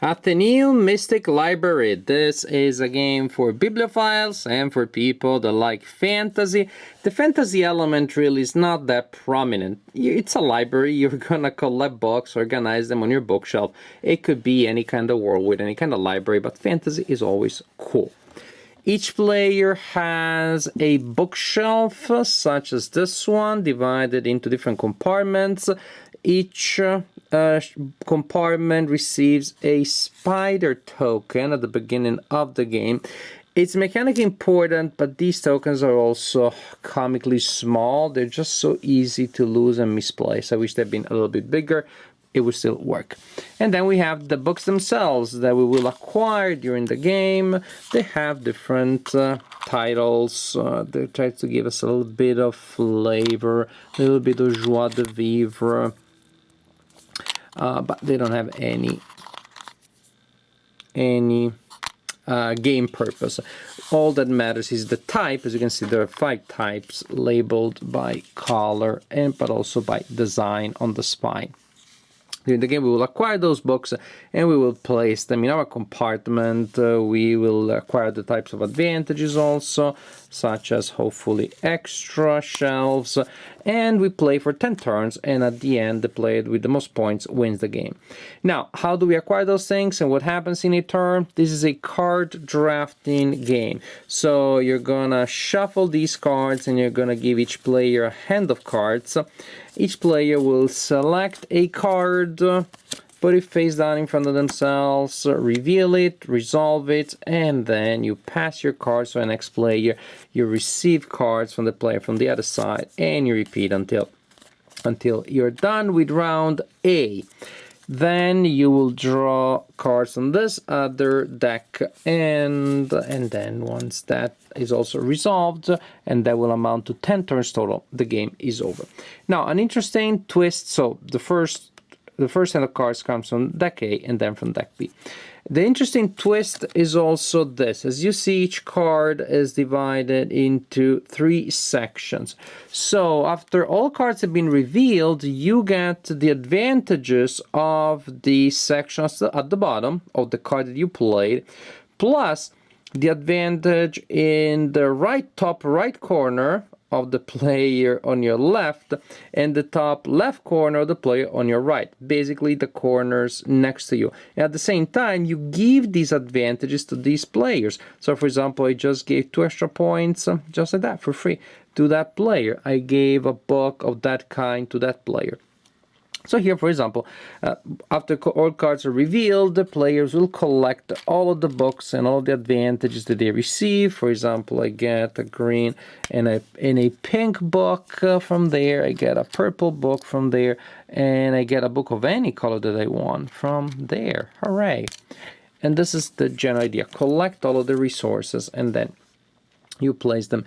Atheneum Mystic Library. This is a game for bibliophiles and for people that like fantasy. The fantasy element really is not that prominent. It's a library. You're gonna collect books, organize them on your bookshelf. It could be any kind of world with any kind of library, but fantasy is always cool. Each player has a bookshelf, such as this one, divided into different compartments. Each compartment receives a spider token at the beginning of the game. It's mechanically important, but these tokens are also comically small. They're just so easy to lose and misplace. I wish they'd been a little bit bigger. It would still work. And then we have the books themselves that we will acquire during the game. They have different titles. They try to give us a little bit of flavor, a little bit of joie de vivre. But they don't have any game purpose. All that matters is the type. As you can see, there are 5 types labeled by color but also by design on the spine. During the game, we will acquire those books and we will place them in our compartment. We will acquire the types of advantages also, such as hopefully extra shelves. And we play for 10 turns, and at the end, the player with the most points wins the game. Now, how do we acquire those things and what happens in a turn? This is a card drafting game. So you're gonna shuffle these cards and you're gonna give each player a hand of cards. Each player will select a card, put it face down in front of themselves, reveal it, resolve it, and then you pass your cards to the next player. You receive cards from the player from the other side, and you repeat until you're done with round A. Then you will draw cards on this other deck, and then once that is also resolved, and that will amount to 10 turns total, the game is over. Now, an interesting twist. So the first hand of cards comes from deck A and then from deck B. The interesting twist is also this. As you see, each card is divided into 3 sections. So after all cards have been revealed, you get the advantages of the sections at the bottom of the card that you played, plus the advantage in the top right corner of the player on your left and the top left corner of the player on your right, basically the corners next to you. And at the same time, you give these advantages to these players. So for example, I just gave 2 extra points just like that for free to that player. I gave a book of that kind to that player. So here, for example, after all cards are revealed, the players will collect all of the books and all the advantages that they receive. For example, I get a green and a pink book from there. I get a purple book from there. And I get a book of any color that I want from there. Hooray! And this is the general idea. Collect all of the resources and then you place them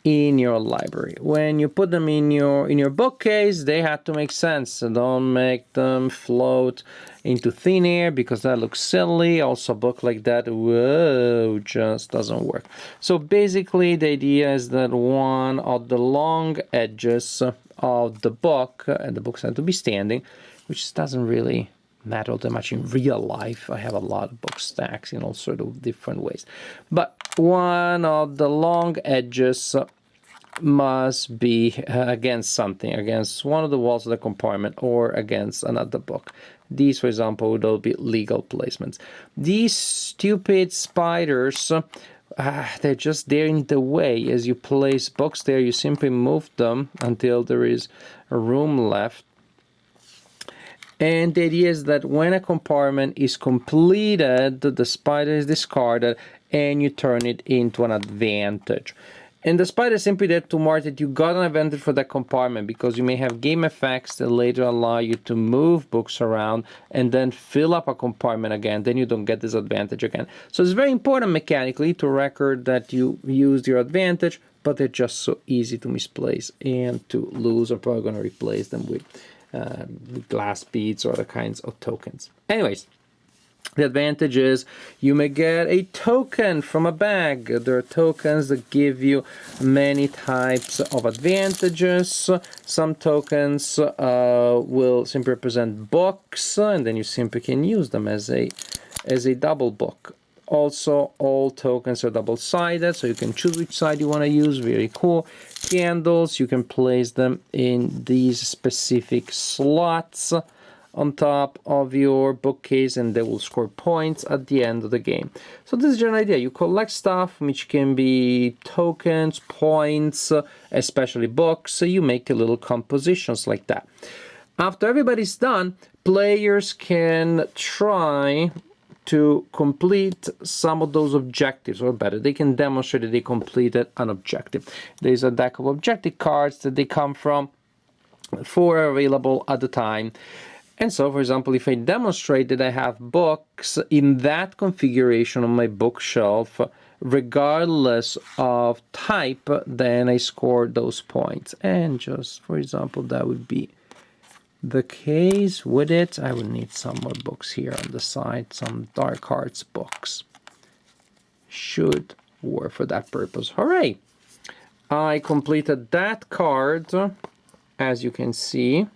in your library. When you put them in your bookcase, they have to make sense. So don't make them float into thin air because that looks silly. Also, a book like that, whoa, just doesn't work. So basically, the idea is that one of the long edges of the book, and the books have to be standing, which doesn't really matter that much in real life. I have a lot of book stacks in all sort of different ways. But one of the long edges must be against something, against one of the walls of the compartment or against another book. These, for example, would all be legal placements. These stupid spiders, they're just there in the way. As you place books there, you simply move them until there is a room left. And the idea is that when a compartment is completed, the spider is discarded and you turn it into an advantage. And the spider is simply there to mark that you got an advantage for that compartment, because you may have game effects that later allow you to move books around and then fill up a compartment again. Then you don't get this advantage again. So it's very important mechanically to record that you used your advantage, but they're just so easy to misplace and to lose. I'm probably going to replace them with glass beads or other kinds of tokens. Anyways, the advantage is you may get a token from a bag. There are tokens that give you many types of advantages. Some tokens will simply represent books, and then you simply can use them as a is a double book. Also, all tokens are double-sided, so you can choose which side you want to use. Very cool. Candles, you can place them in these specific slots on top of your bookcase, and they will score points at the end of the game. So this is your idea. You collect stuff, which can be tokens, points, especially books. So you make a little compositions like that. After everybody's done, players can try to complete some of those objectives, or better, they can demonstrate that they completed an objective. There's a deck of objective cards that they come from, 4 are available at the time. And so, for example, if I demonstrate that I have books in that configuration on my bookshelf, regardless of type, then I score those points. And just, for example, that would be the case with it. I will need some more books here on the side, some dark arts books. Should work for that purpose. Hooray! I completed that card, as you can see.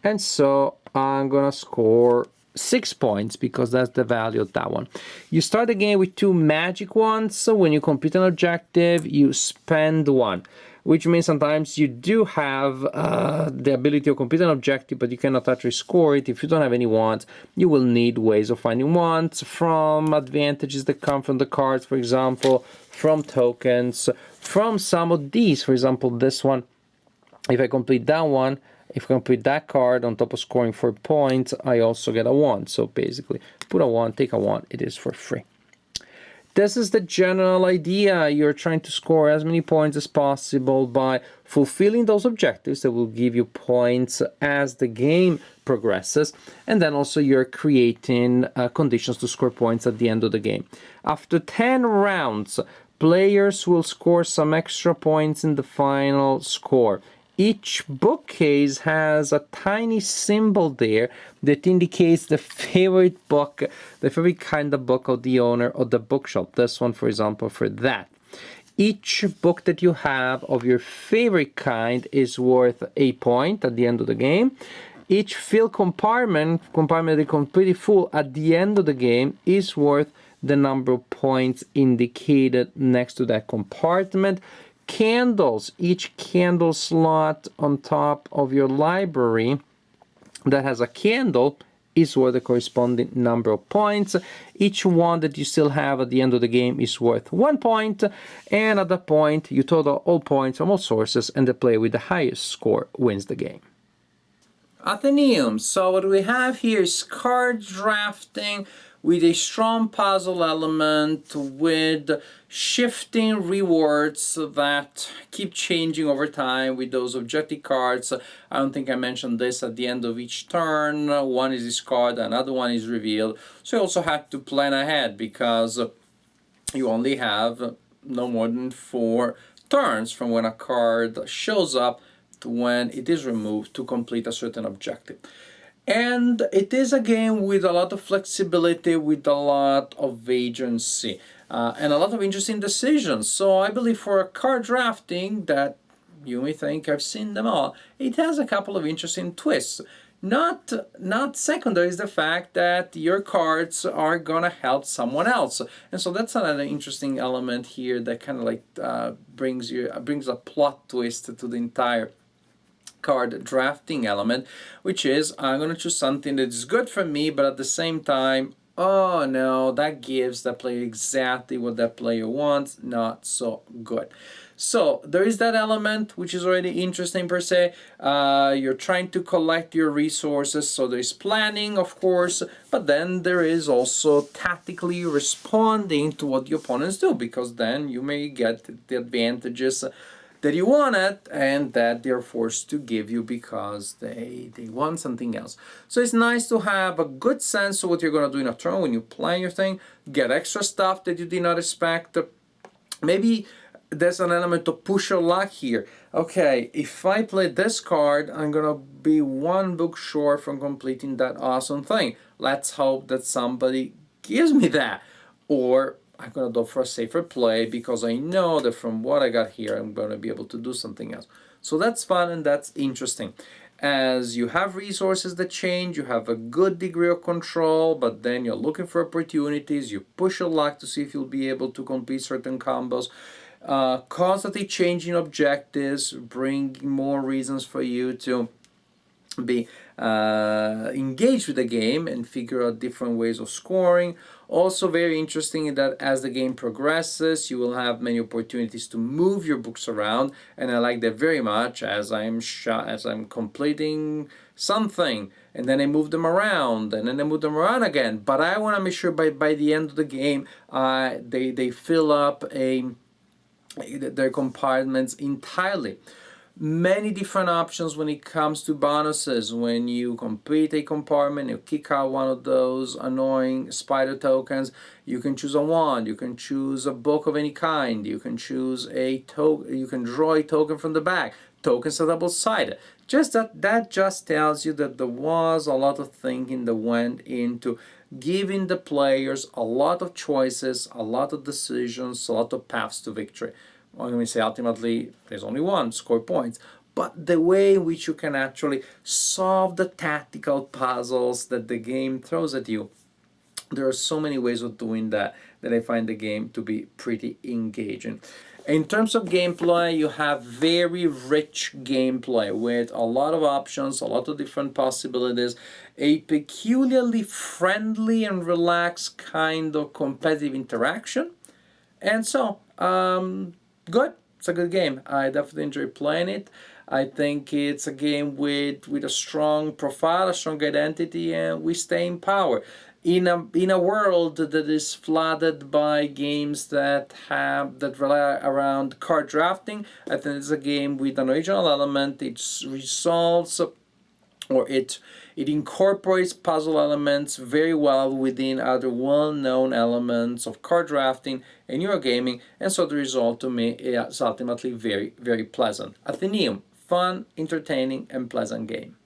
And so I'm gonna score 6 points because that's the value of that one. You start the game with 2 magic ones, so when you complete an objective, you spend 1. Which means sometimes you do have the ability to complete an objective, but you cannot actually score it. If you don't have any wands, you will need ways of finding wands from advantages that come from the cards, for example, from tokens, from some of these. For example, this one, if I complete that one, if I complete that card on top of scoring 4 points, I also get a wand. So basically, put a wand, take a wand, it is for free. This is the general idea. You're trying to score as many points as possible by fulfilling those objectives that will give you points as the game progresses. And then also you're creating conditions to score points at the end of the game. After 10 rounds, players will score some extra points in the final score. Each bookcase has a tiny symbol there that indicates the favorite book, the favorite kind of book of the owner of the bookshelf. This one, for example, for that. Each book that you have of your favorite kind is worth a point at the end of the game. Each filled compartment that is completely full at the end of the game is worth the number of points indicated next to that compartment. Candles, each candle slot on top of your library that has a candle is worth the corresponding number of points. Each one that you still have at the end of the game is worth 1 point, and at that point you total all points from all sources, and the player with the highest score wins the game. Atheneum. So what we have here is card drafting with a strong puzzle element, with shifting rewards that keep changing over time with those objective cards. I don't think I mentioned this at the end of each turn. One is discarded, another one is revealed. So you also have to plan ahead because you only have no more than 4 turns from when a card shows up to when it is removed to complete a certain objective. And it is a game with a lot of flexibility, with a lot of agency, and a lot of interesting decisions. So I believe for a card drafting that you may think I've seen them all, it has a couple of interesting twists. Not secondary is the fact that your cards are gonna help someone else, and so that's another interesting element here that kind of like brings a plot twist to the entire card drafting element, which is I'm going to choose something that is good for me, but at the same time, oh no, that gives that player exactly what that player wants, not so good. So there is that element, which is already interesting per se. You're trying to collect your resources, so there's planning, of course, but then there is also tactically responding to what the opponents do, because then you may get the advantages that you wanted and that they're forced to give you because they want something else. So it's nice to have a good sense of what you're going to do in a turn when you plan your thing, get extra stuff that you did not expect. Maybe there's an element of push your luck here. Okay, if I play this card, I'm going to be 1 book short from completing that awesome thing. Let's hope that somebody gives me that. Or I'm going to go for a safer play because I know that from what I got here, I'm going to be able to do something else. So that's fun and that's interesting. as you have resources that change, you have a good degree of control, but then you're looking for opportunities, you push your luck to see if you'll be able to complete certain combos. Constantly changing objectives bring more reasons for you to be engaged with the game and figure out different ways of scoring. Also very interesting that as the game progresses, you will have many opportunities to move your books around, and I like that very much. As I'm completing something, and then I move them around, and then I move them around again. But I want to make sure by the end of the game, they fill up their compartments entirely. Many different options when it comes to bonuses. When you complete a compartment, you kick out one of those annoying spider tokens, you can choose a wand, you can choose a book of any kind, you can choose a token, you can draw a token from the back. Tokens are double-sided. Just that just tells you that there was a lot of thinking that went into giving the players a lot of choices, a lot of decisions, a lot of paths to victory. I'm going to say ultimately there's only one, score points, but the way in which you can actually solve the tactical puzzles that the game throws at you. There are so many ways of doing that I find the game to be pretty engaging. In terms of gameplay, you have very rich gameplay with a lot of options, a lot of different possibilities, a peculiarly friendly and relaxed kind of competitive interaction. And so, good. It's a good game. I definitely enjoy playing it. I think it's a game with a strong profile, a strong identity, and we stay in power. In a world that is flooded by games that rely around card drafting, I think it's a game with an original element. It resolves or it incorporates puzzle elements very well within other well-known elements of card drafting and Eurogaming, and so the result to me is ultimately very, very pleasant. Atheneum, fun, entertaining, and pleasant game.